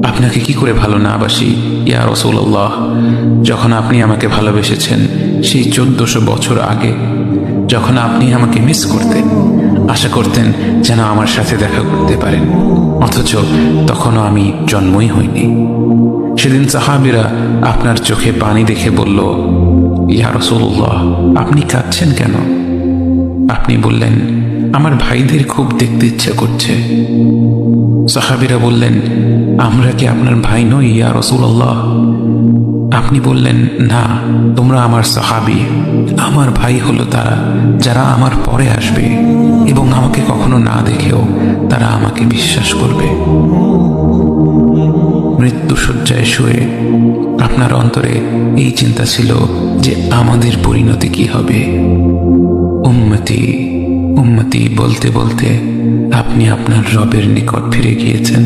আপনাকে কি করে ভালো না বাসি ইয়া রাসূলুল্লাহ। যখন আপনি আমাকে ভালোবেসেছেন সেই 1400 বছর আগে, যখন আপনি আমাকে মিস করতেন, আশা করতেন যেন আমার সাথে দেখা করতে পারেন, অথচ তখনও আমি জন্মই হইনি। সেদিন সাহাবীরা আপনার চোখে পানি দেখে বলল, ইয়া রাসূলুল্লাহ, আপনি কাঁদছেন কেন? আপনি বললেন, আমার ভাইদের খুব দেখতে ইচ্ছা করছে। সাহাবীরা বললেন, আমরা কি আপনার ভাই নই ইয়া রাসূলুল্লাহ? আপনি বললেন, না, তোমরা আমার সাহাবী। আমার ভাই হলো তারা যারা আমার পরে আসবে এবং আমাকে কখনো না দেখেও তারা আমাকে বিশ্বাস করবে। মৃত্যু শয্যায় শুয়ে আপনার অন্তরে এই চিন্তা ছিল যে আমাদের পরিণতি কি হবে। উম্মতি উম্মতি বলতে বলতে আপনি আপনার রবের নিকট ফিরে গিয়েছেন।